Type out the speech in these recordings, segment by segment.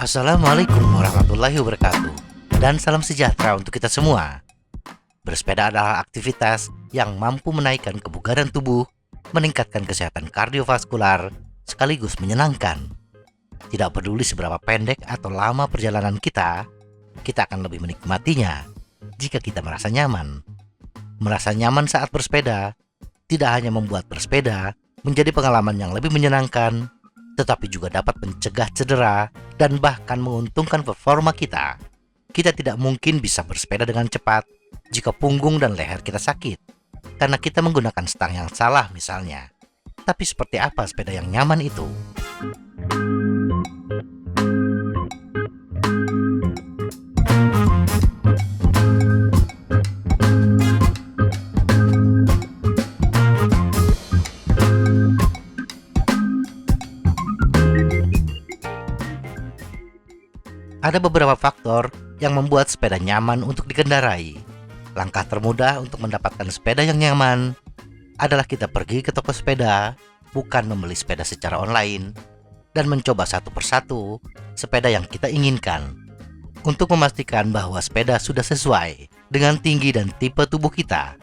Assalamualaikum warahmatullahi wabarakatuh, dan salam sejahtera untuk kita semua. Bersepeda adalah aktivitas yang mampu menaikkan kebugaran tubuh, meningkatkan kesehatan kardiovaskular, sekaligus menyenangkan. Tidak peduli seberapa pendek atau lama perjalanan kita akan lebih menikmatinya jika kita merasa nyaman. Merasa nyaman saat bersepeda tidak hanya membuat bersepeda menjadi pengalaman yang lebih menyenangkan, tetapi juga dapat mencegah cedera dan bahkan menguntungkan performa kita. Kita tidak mungkin bisa bersepeda dengan cepat jika punggung dan leher kita sakit, karena kita menggunakan stang yang salah misalnya. Tapi seperti apa sepeda yang nyaman itu? Ada beberapa faktor yang membuat sepeda nyaman untuk dikendarai. Langkah termudah untuk mendapatkan sepeda yang nyaman adalah kita pergi ke toko sepeda, bukan membeli sepeda secara online, dan mencoba satu persatu sepeda yang kita inginkan. Untuk memastikan bahwa sepeda sudah sesuai dengan tinggi dan tipe tubuh kita,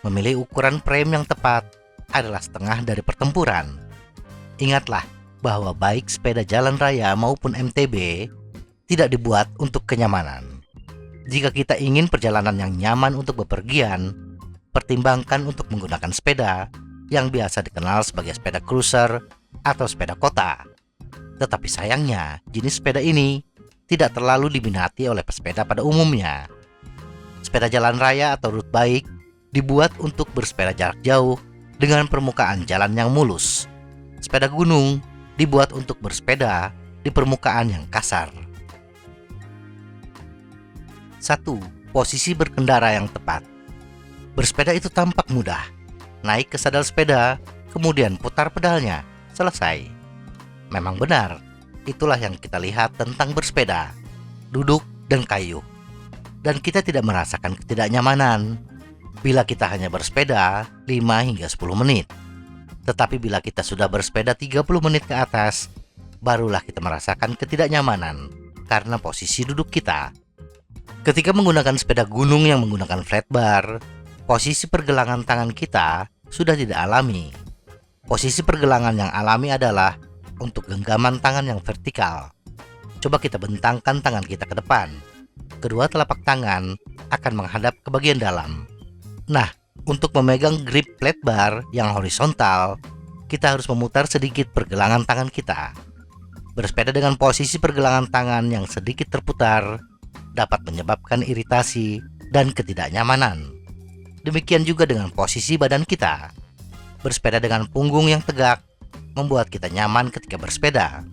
memilih ukuran frame yang tepat adalah setengah dari pertempuran. Ingatlah bahwa baik sepeda jalan raya maupun MTB tidak dibuat untuk kenyamanan. Jika kita ingin perjalanan yang nyaman untuk bepergian, pertimbangkan untuk menggunakan sepeda yang biasa dikenal sebagai sepeda cruiser atau sepeda kota. Tetapi sayangnya, jenis sepeda ini tidak terlalu diminati oleh pesepeda pada umumnya. Sepeda jalan raya atau road bike dibuat untuk bersepeda jarak jauh dengan permukaan jalan yang mulus. Sepeda gunung dibuat untuk bersepeda di permukaan yang kasar. 1. Posisi berkendara yang tepat. Bersepeda itu tampak mudah. Naik ke sadel sepeda, kemudian putar pedalnya, selesai. Memang benar, itulah yang kita lihat tentang bersepeda. Duduk dan kayuh. Dan kita tidak merasakan ketidaknyamanan bila kita hanya bersepeda 5 hingga 10 menit. Tetapi bila kita sudah bersepeda 30 menit ke atas, barulah kita merasakan ketidaknyamanan karena posisi duduk kita. Ketika menggunakan sepeda gunung yang menggunakan flat bar, posisi pergelangan tangan kita sudah tidak alami. Posisi pergelangan yang alami adalah untuk genggaman tangan yang vertikal. Coba kita bentangkan tangan kita ke depan. Kedua telapak tangan akan menghadap ke bagian dalam. Nah, untuk memegang grip flat bar yang horizontal, kita harus memutar sedikit pergelangan tangan kita. Bersepeda dengan posisi pergelangan tangan yang sedikit terputar dapat menyebabkan iritasi dan ketidaknyamanan. Demikian juga dengan posisi badan kita. Bersepeda dengan punggung yang tegak membuat kita nyaman ketika bersepeda.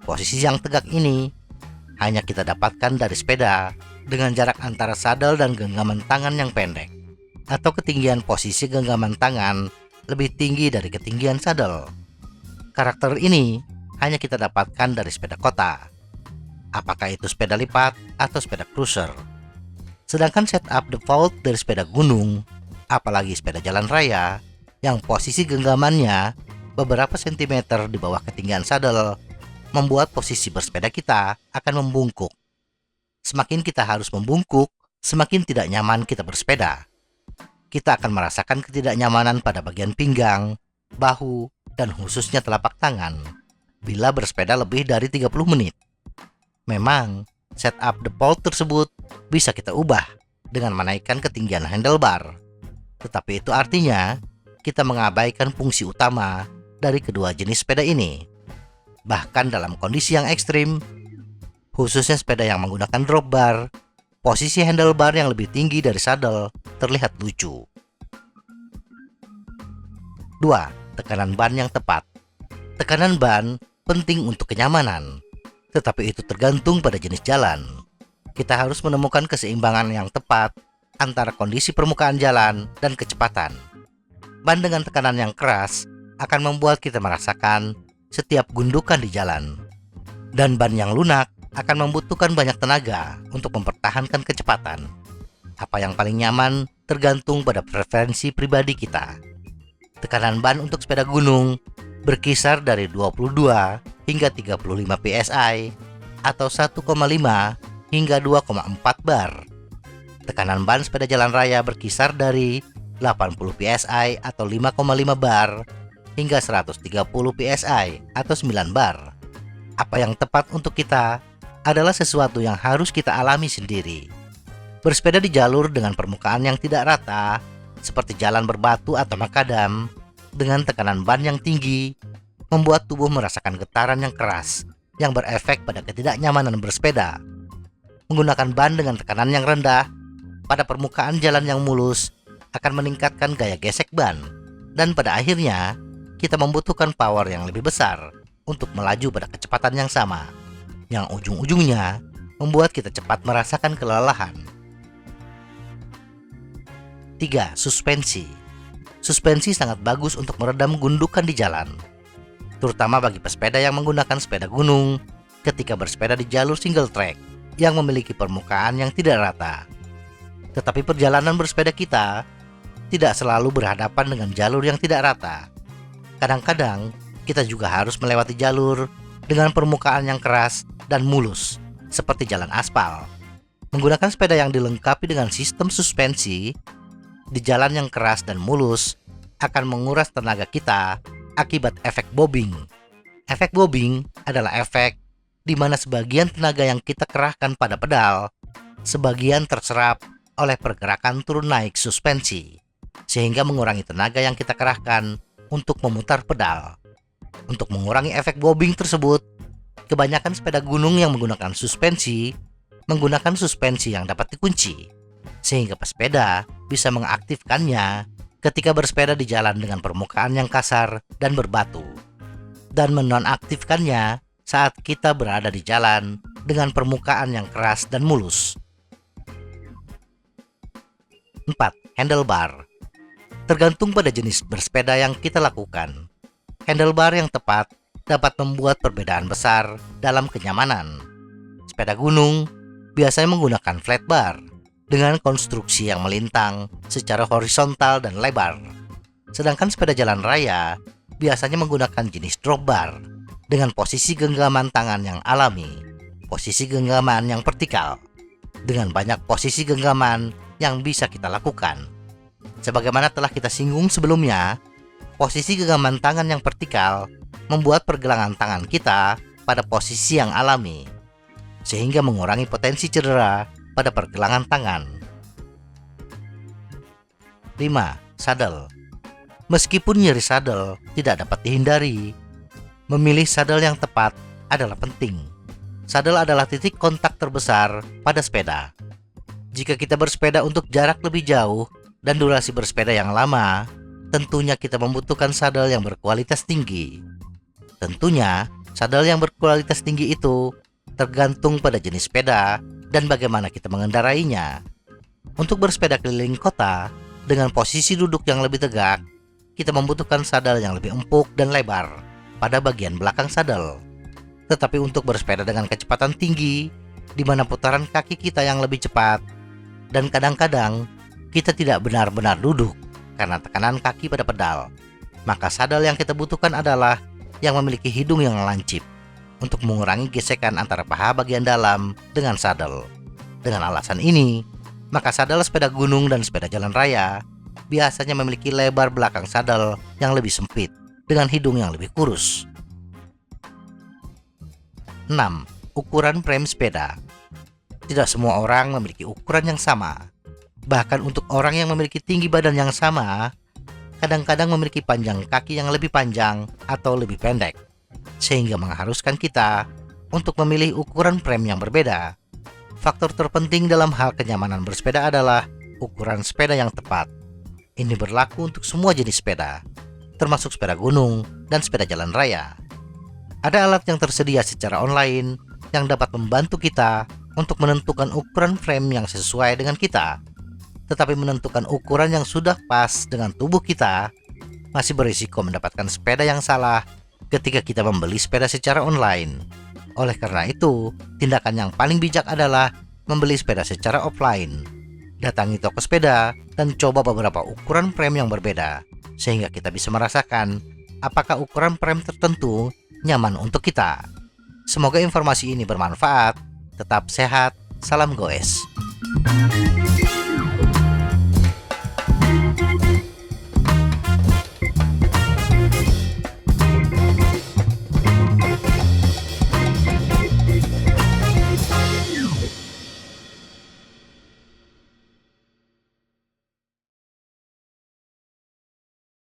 Posisi yang tegak ini hanya kita dapatkan dari sepeda dengan jarak antara sadel dan genggaman tangan yang pendek, atau ketinggian posisi genggaman tangan lebih tinggi dari ketinggian sadel. Karakter ini hanya kita dapatkan dari sepeda kota, apakah itu sepeda lipat atau sepeda cruiser. Sedangkan setup default dari sepeda gunung, apalagi sepeda jalan raya, yang posisi genggamannya beberapa sentimeter di bawah ketinggian sadel, membuat posisi bersepeda kita akan membungkuk. Semakin kita harus membungkuk, semakin tidak nyaman kita bersepeda. Kita akan merasakan ketidaknyamanan pada bagian pinggang, bahu, dan khususnya telapak tangan bila bersepeda lebih dari 30 menit. Memang, setup default tersebut bisa kita ubah dengan menaikkan ketinggian handlebar. Tetapi itu artinya kita mengabaikan fungsi utama dari kedua jenis sepeda ini. Bahkan dalam kondisi yang ekstrim, khususnya sepeda yang menggunakan drop bar, posisi handlebar yang lebih tinggi dari sadel terlihat lucu. 2. Tekanan ban yang tepat. Tekanan ban penting untuk kenyamanan, tetapi itu tergantung pada jenis jalan. Kita harus menemukan keseimbangan yang tepat antara kondisi permukaan jalan dan kecepatan. Ban dengan tekanan yang keras akan membuat kita merasakan setiap gundukan di jalan. Dan ban yang lunak akan membutuhkan banyak tenaga untuk mempertahankan kecepatan. Apa yang paling nyaman tergantung pada preferensi pribadi kita. Tekanan ban untuk sepeda gunung berkisar dari 22 hingga 35 psi atau 1,5 hingga 2,4 bar. Tekanan ban sepeda jalan raya berkisar dari 80 psi atau 5,5 bar hingga 130 psi atau 9 bar. Apa yang tepat untuk kita adalah sesuatu yang harus kita alami sendiri. Bersepeda di jalur dengan permukaan yang tidak rata, seperti jalan berbatu atau makadam, dengan tekanan ban yang tinggi, membuat tubuh merasakan getaran yang keras yang berefek pada ketidaknyamanan bersepeda. Menggunakan ban dengan tekanan yang rendah pada permukaan jalan yang mulus akan meningkatkan gaya gesek ban, dan pada akhirnya kita membutuhkan power yang lebih besar untuk melaju pada kecepatan yang sama, yang ujung-ujungnya membuat kita cepat merasakan kelelahan. 3. Suspensi. Suspensi sangat bagus untuk meredam gundukan di jalan, terutama bagi pesepeda yang menggunakan sepeda gunung ketika bersepeda di jalur single track yang memiliki permukaan yang tidak rata. Tetapi perjalanan bersepeda kita tidak selalu berhadapan dengan jalur yang tidak rata. Kadang-kadang kita juga harus melewati jalur dengan permukaan yang keras dan mulus, seperti jalan aspal. Menggunakan sepeda yang dilengkapi dengan sistem suspensi di jalan yang keras dan mulus akan menguras tenaga kita akibat efek bobbing. Efek bobbing adalah efek di mana sebagian tenaga yang kita kerahkan pada pedal, sebagian terserap oleh pergerakan turun naik suspensi, sehingga mengurangi tenaga yang kita kerahkan untuk memutar pedal. Untuk mengurangi efek bobbing tersebut, kebanyakan sepeda gunung yang menggunakan suspensi yang dapat dikunci, sehingga pesepeda bisa mengaktifkannya ketika bersepeda di jalan dengan permukaan yang kasar dan berbatu, dan menonaktifkannya saat kita berada di jalan dengan permukaan yang keras dan mulus. 4. Handlebar. Tergantung pada jenis bersepeda yang kita lakukan, handlebar yang tepat dapat membuat perbedaan besar dalam kenyamanan. Sepeda gunung biasanya menggunakan flat bar dengan konstruksi yang melintang secara horizontal dan lebar. Sedangkan sepeda jalan raya biasanya menggunakan jenis drop bar dengan posisi genggaman tangan yang alami, posisi genggaman yang vertikal, dengan banyak posisi genggaman yang bisa kita lakukan. Sebagaimana telah kita singgung sebelumnya, posisi genggaman tangan yang vertikal membuat pergelangan tangan kita pada posisi yang alami, sehingga mengurangi potensi cedera pada pergelangan tangan. 5. Saddle. Meskipun nyeri saddle tidak dapat dihindari, memilih saddle yang tepat adalah penting. Saddle adalah titik kontak terbesar pada sepeda. Jika kita bersepeda untuk jarak lebih jauh dan durasi bersepeda yang lama, tentunya kita membutuhkan saddle yang berkualitas tinggi. Tentunya, saddle yang berkualitas tinggi itu tergantung pada jenis sepeda dan bagaimana kita mengendarainya. Untuk bersepeda keliling kota dengan posisi duduk yang lebih tegak, kita membutuhkan saddle yang lebih empuk dan lebar pada bagian belakang saddle. Tetapi untuk bersepeda dengan kecepatan tinggi, di mana putaran kaki kita yang lebih cepat, dan kadang-kadang kita tidak benar-benar duduk karena tekanan kaki pada pedal, maka saddle yang kita butuhkan adalah yang memiliki hidung yang lancip untuk mengurangi gesekan antara paha bagian dalam dengan saddle. Dengan alasan ini, maka saddle sepeda gunung dan sepeda jalan raya biasanya memiliki lebar belakang saddle yang lebih sempit dengan hidung yang lebih kurus. 6. Ukuran frame sepeda. Tidak semua orang memiliki ukuran yang sama. Bahkan untuk orang yang memiliki tinggi badan yang sama, kadang-kadang memiliki panjang kaki yang lebih panjang atau lebih pendek, sehingga mengharuskan kita untuk memilih ukuran frame yang berbeda. Faktor terpenting dalam hal kenyamanan bersepeda adalah ukuran sepeda yang tepat. Ini berlaku untuk semua jenis sepeda, termasuk sepeda gunung dan sepeda jalan raya. Ada alat yang tersedia secara online yang dapat membantu kita untuk menentukan ukuran frame yang sesuai dengan kita. Tetapi menentukan ukuran yang sudah pas dengan tubuh kita masih berisiko mendapatkan sepeda yang salah ketika kita membeli sepeda secara online. Oleh karena itu, tindakan yang paling bijak adalah membeli sepeda secara offline. Datangi toko sepeda dan coba beberapa ukuran frame yang berbeda, sehingga kita bisa merasakan apakah ukuran frame tertentu nyaman untuk kita. Semoga informasi ini bermanfaat. Tetap sehat, salam goes.